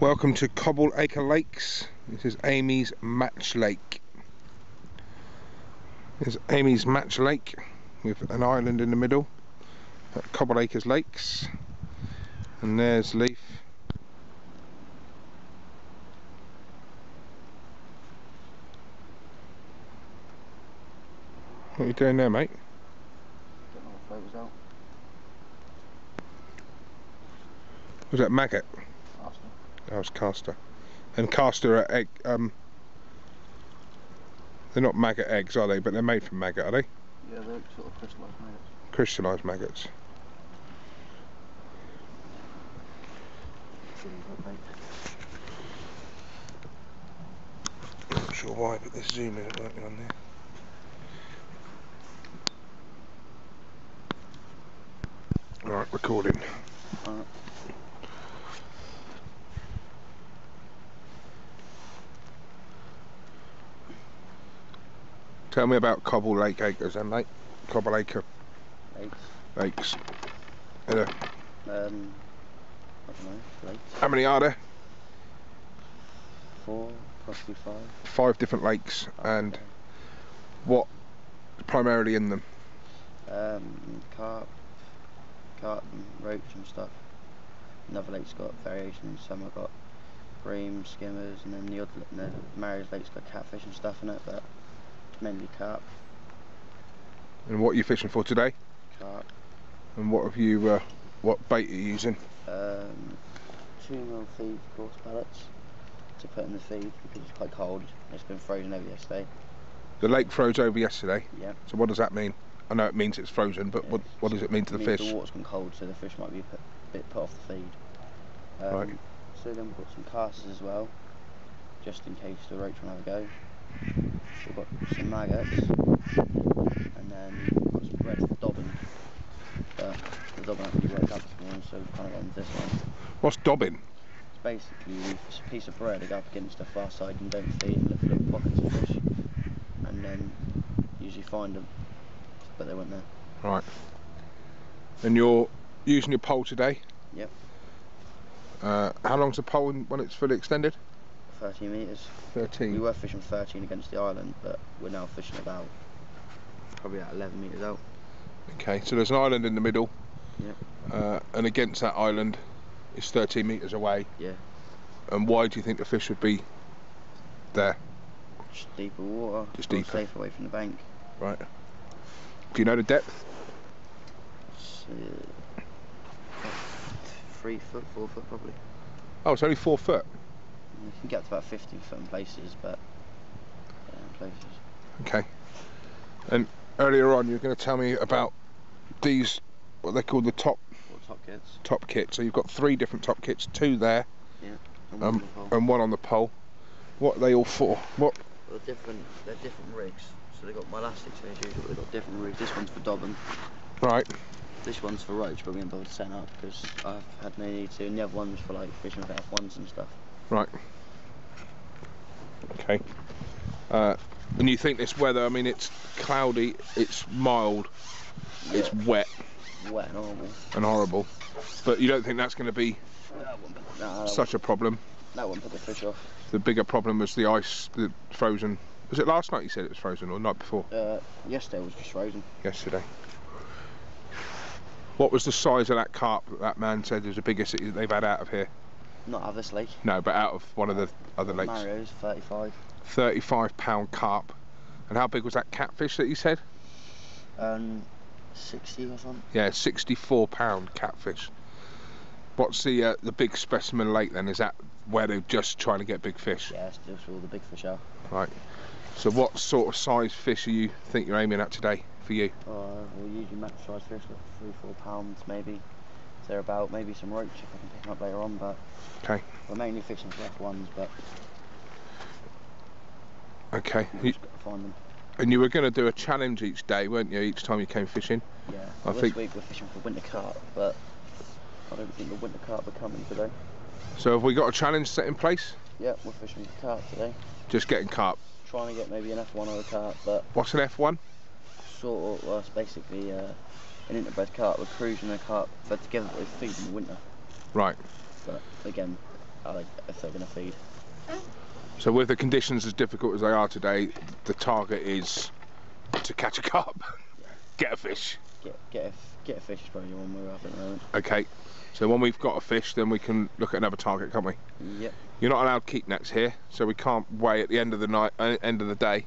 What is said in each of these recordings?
Welcome to Cobbleacre Lakes. This is Amy's Match Lake. This is Amy's Match Lake with an island in the middle at Cobbleacre Lakes. And there's Leif. What are you doing there, mate? Getting all the floaters out. Was that maggot? Caster. That was caster. And caster are egg. They're not maggot eggs, are they? But they're made from maggot, are they? Yeah, they're sort of crystallised maggots. Crystallised maggots. Not sure why, but this zoom isn't working on there. Right, recording. Tell me about Cobbleacre Acres then, mate. Cobbleacre Lakes. I don't know, lakes. How many are there? 4, possibly 5. 5 different lakes, and what primarily in them? Carp and roach and stuff. Another lake's got variations. Some have got bream, skimmers, and then the Marriage Lake's got catfish and stuff in it, but it's mainly carp. And what are you fishing for today? Carp. And what have you? What bait are you using? 2mm feed course pellets to put in the feed because it's quite cold. It's been frozen over yesterday. The lake froze over yesterday. Yeah. So what does that mean? I know it means it's frozen, but yeah, what does it mean to the fish? The water's gone cold, so the fish might be a bit put off the feed. Right. So then we've got some casters as well, just in case the roach want to have a go. We've got some maggots, and then we've got some bread for dobbin. But the dobbin hasn't really worked out this morning, so we've kind of gone with this one. What's dobbin? It's basically a piece of bread that go up against the far side and don't feed and look for little pockets of fish, and then usually find them, but they weren't there. Right. And you're using your pole today? Yep. How long's the pole when it's fully extended? 13 metres. 13. We were fishing 13 against the island, but we're now fishing probably at 11 metres out. Okay, so there's an island in the middle. Yep. And against that island is 13 metres away. Yeah. And why do you think the fish would be there? Just deeper water. Just more deeper. Safe away from the bank. Right. Do you know the depth? It's, 3 foot, 4 foot probably. Oh, it's only 4 foot. You can get to about 15 foot in places, but yeah, in places. Okay. And earlier on, you were going to tell me about these, what they call the top kits. Top kits. So you've got 3 different top kits, 2 there, yeah, and 1 on the pole. What are they all for? What? Well, they're different rigs. So they've got my elastics as usual, but they've got different rigs. This one's for dobbin. Right. This one's for roach, but we haven't bothered to set up because I've had no need to, and the other one's for like fishing with F1s and stuff. Right. Okay. And you think this weather, I mean, it's cloudy, it's mild, yeah. It's wet. Wet and horrible. And horrible. But you don't think that's going to be such a problem? That won't put the fish off. The bigger problem was the ice, the frozen. Was it last night you said it was frozen, or the night before? Yesterday was just frozen. Yesterday. What was the size of that carp that man said was the biggest they've had out of here? Not out of this lake. No, but out of one of the other lakes. Mario's 35. 35-pound carp. And how big was that catfish that you said? 60 or something. Yeah, 64-pound catfish. What's the big specimen lake then? Is that where they're just trying to get big fish? Yeah, it's just where all the big fish are. Right. So what sort of size fish do you think you're aiming at today for you? Well, usually match size fish, like 3-4 pounds maybe. Thereabout, maybe some roach if I can pick them up later on, but okay. We're mainly fishing for F1s, but okay. We've just got to find them. And you were going to do a challenge each day, weren't you, each time you came fishing? Yeah, well, this week we're fishing for winter carp, but I don't think the winter carp are coming today. So have we got a challenge set in place? Yeah, we're fishing for carp today. Just getting carp? Trying to get maybe an F1 or a carp, but... What's an F1? Sort of, well, it's basically an interbred carp. We're cruising a carp fed together, but they feed in the winter. Right. But again, if they're going to feed. So with the conditions as difficult as they are today, the target is to catch a carp, get a fish. Get a fish is probably the one we're after at the moment. Okay, so when we've got a fish, then we can look at another target, can't we? Yep. You're not allowed keep nets here, so we can't weigh at the end of the night, end of the day.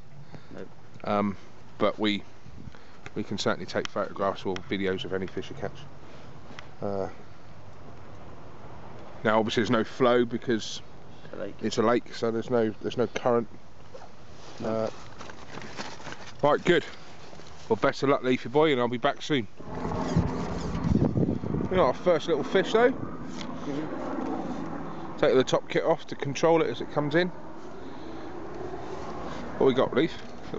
Nope. But we can certainly take photographs or videos of any fish you catch. Now obviously there's no flow because it's a lake, so there's no current. Right, good. Well, best of luck, Leafy boy, and I'll be back soon. We got our first little fish though. Take the top kit off to control it as it comes in. What we got, Leaf?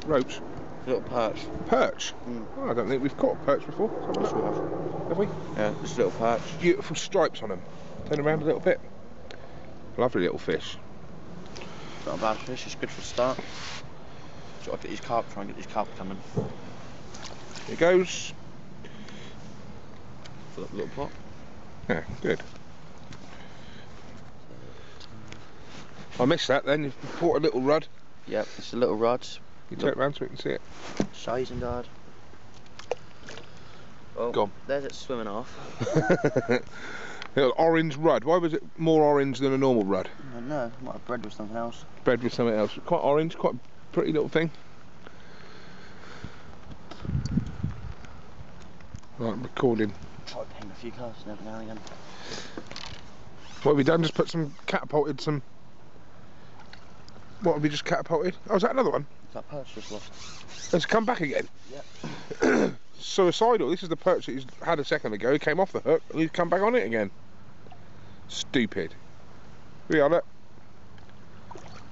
Ropes. Little perch. Perch? Mm. Oh, I don't think we've caught a perch before. Yes, we have. Have we? Yeah, just a little perch. Beautiful stripes on them. Turn around a little bit. Lovely little fish. Not a bad fish, it's good for a start. So I'll get these carp, try and get these carp coming. Here goes. Fill up a little pot. Yeah, good. I missed that then. You bought a little rod. Yep, it's a little rod. You turn it around so we can see it. Sizing guard. Oh, Go on. There's it swimming off. Little orange rod. Why was it more orange than a normal rod? I don't know, might have bred with something else. Bred with something else. Quite orange, quite a pretty little thing. Right, I'm recording. Try to ping a few casts every now and again. What have we done? Just put some catapulted some. What have we just catapulted? Oh, is that another one? That perch just lost. Has it come back again? Yep. Suicidal. This is the perch that he's had a second ago. He came off the hook and he's come back on it again. Stupid. Here we are, look.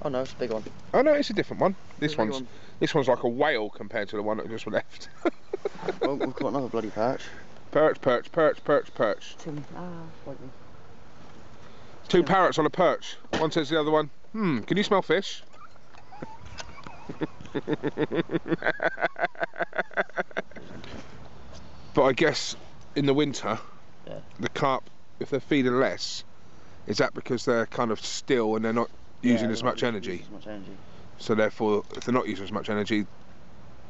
Oh no, it's a big one. Oh no, it's a different one. This Big one's one. this one's like a whale compared to the one that just left. Well, we've got another bloody perch. Perch, perch, perch, perch, perch. Tim, bite me. Two parrots on a perch. One says to the other one, can you smell fish? But I guess in the winter, the carp, if they're feeding less, is that because they're kind of still and they're not using as much energy? So therefore, if they're not using as much energy,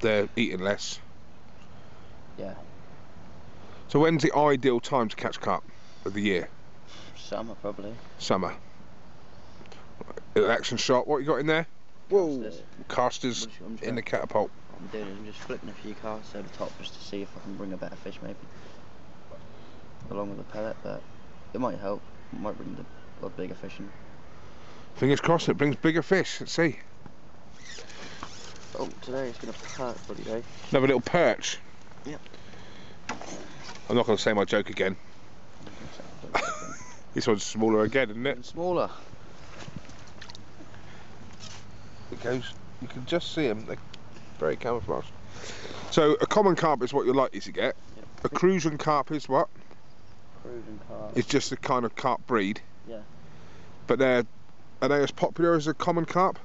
they're eating less. Yeah. So when's the ideal time to catch carp of the year? Summer, probably. Summer. Little action shot. What you got in there? Whoa! Casters in the catapult. What I'm doing is I'm just flipping a few casts over the top just to see if I can bring a better fish, maybe. Along with the pellet, but it might help. It might bring the bigger fish in. Fingers crossed it brings bigger fish. Let's see. Oh, today it's been a perch bloody day. Another little perch. Yep. I'm not going to say my joke again. This one's smaller again, isn't it? Even smaller. It goes. You can just see them. They're very camouflaged. So a common carp is what you're likely to get. Yep. A crucian carp is what? Crucian carp. It's just a kind of carp breed. Yeah. But are they as popular as a common carp?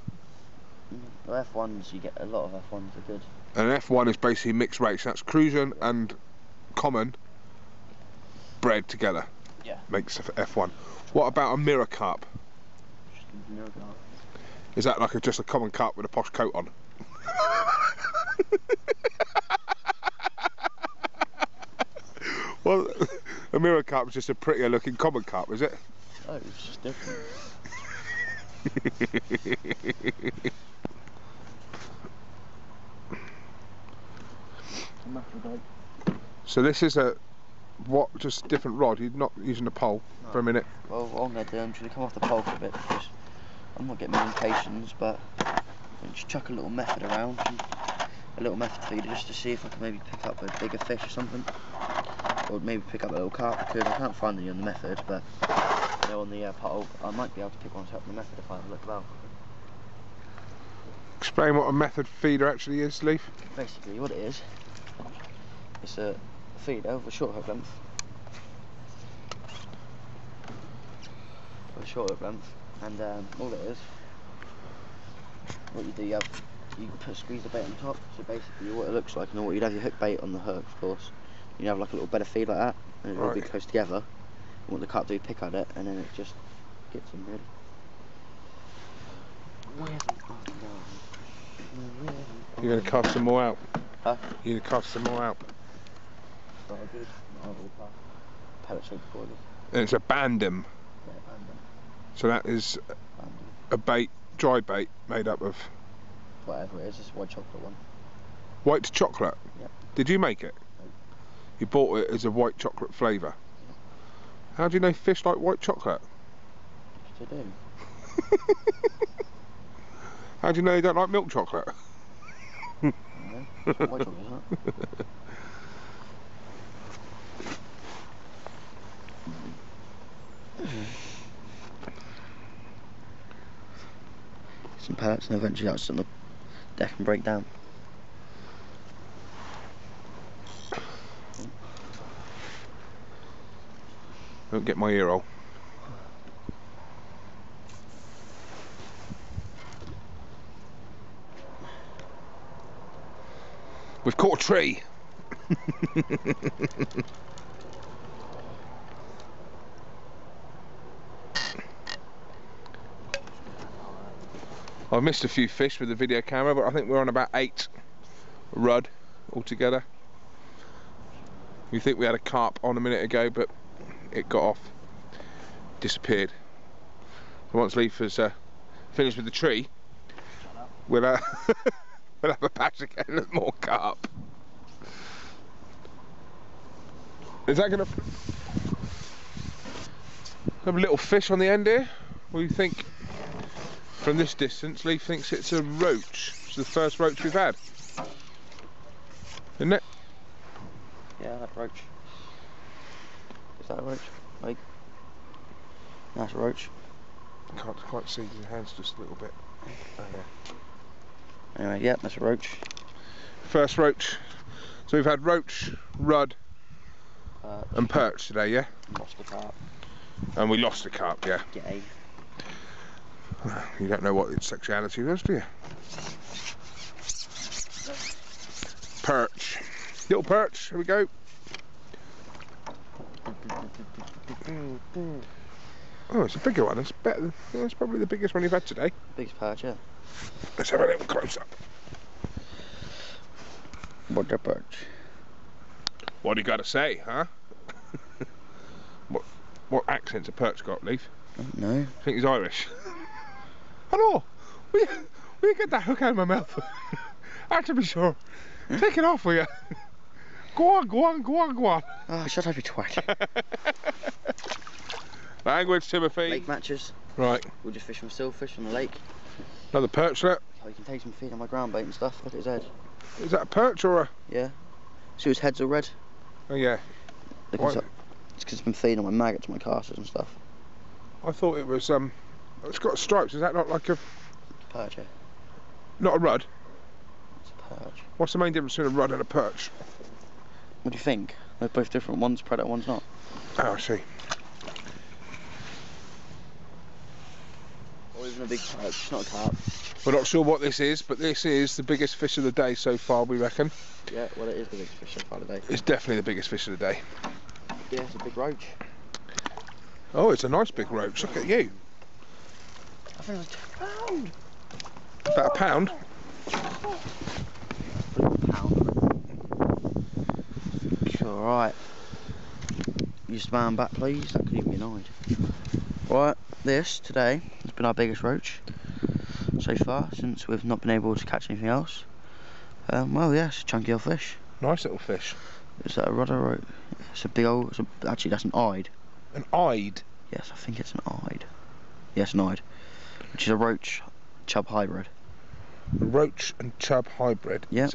The F1s, you get a lot of F1s are good. And an F1 is basically mixed race. That's crucian and common bred together. Yeah. Makes F1. What about a mirror carp? Just a mirror carp. Is that like just a common carp with a posh coat on? Well, a mirror carp is just a prettier looking common carp, is it? Oh, it's just different. So this is just a different rod. You're not using a pole for a minute. Well, what I'm going to do, I'm just going to come off the pole for a bit because I'm not getting many indications, but I'll just chuck a little method around, a little method feeder just to see if I can maybe pick up a bigger fish or something, or maybe pick up a little carp because I can't find any on the method, but you know, on the pole I might be able to pick one up on the method if I have a look about. Explain what a method feeder actually is, Leif. Basically what it is, it's a feeder with a short hook length. With a short hook length, and all it is, what you do, you squeeze the bait on top. So basically what it looks like, and you'd have your hook bait on the hook, of course. You have like a little bed of feed like that, and it'll all be close together. And what the carp do, pick at it, and then it just gets him really. You're going to cast some more out? Huh? You're going to cast some more out? Oh, good. Pellets over boilers. And it's a bandem. Yeah, bandem. So that is a bait, dry bait, made up of... Whatever it is, it's a white chocolate one. White chocolate? Yep. Did you make it? Nope. You bought it as a white chocolate flavour? Yep. How do you know fish like white chocolate? Yes, I do. How do you know you don't like milk chocolate? No, it's white chocolate, isn't it? Some pellets and eventually that's on the deck and break down. Don't get my ear roll. We've caught a tree. I've missed a few fish with the video camera, but I think we're on about 8 rudd altogether. We think we had a carp on a minute ago, but it got off, disappeared. So once Leif has finished with the tree, we'll we'll have a patch again of more carp. Is that going to have a little fish on the end here? What do you think? From this distance, Leif thinks it's a roach. It's the first roach we've had, isn't it? Yeah, that roach. Is that a roach? Like, that's a roach. I can't quite see his hands just a little bit. Oh, yeah. Anyway, yeah, that's a roach. First roach. So we've had roach, rudd, and perch today, yeah? Lost the carp. And we lost the carp, yeah. Gay. You don't know what its sexuality was, do you? Perch. Little perch, here we go. Oh, it's a bigger one. It's better. It's probably the biggest one you've had today. Biggest perch, yeah. Let's have a little close up. What the perch? What do you got to say, huh? What accent's a perch got, Leif? I don't know. I think he's Irish. Hello. Will you get that hook out of my mouth? I have to be sure. Take it off, will you? Go on, go on, go on, go on. Oh, shut up, you twat. Language, Timothy. Lake matches. Right. We'll just fish from stillfish on the lake. Another perchlet. Oh, you can take some feed on my ground bait and stuff. Look at his head. Is that a perch or a... Yeah. See his head's all red? Oh, yeah. It's because it's been feeding on my maggots, my casters and stuff. I thought it was, it's got stripes. Is that not like a... Perch, yeah. Not a rudd? It's a perch. What's the main difference between a rudd and a perch? What do you think? They're both different. One's predator, one's not. Oh, I see. Or even a big perch, it's not a carp. We're not sure what this is, but this is the biggest fish of the day so far, we reckon. Yeah, well, it is the biggest fish so far today. It's definitely the biggest fish of the day. Yeah, it's a big roach. Oh, it's a nice big roach. Look at you. I think it was £2. About a pound? Alright. Use the man back, please. That could even be annoyed. Right, this today has been our biggest roach so far, since we've not been able to catch anything else. Well, yeah, it's a chunky old fish. Nice little fish. Is that a rudder roach? It's a big old. Actually, that's an eyed. An eyed? Yes, I think it's an eyed. Yes, an eyed. Which is a roach chub hybrid. A roach and chub hybrid? Yeah.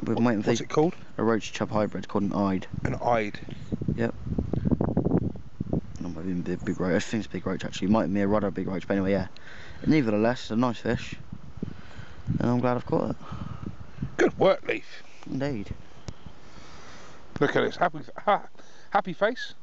What's it called? A roach chub hybrid called an eyed. An eyed? Yep. Not maybe a big roach. I think it's a big roach actually. It might be a rudder big roach, but anyway, yeah. Nevertheless, it's a nice fish. And I'm glad I've caught it. Good work, Leif. Indeed. Look at this. Happy face.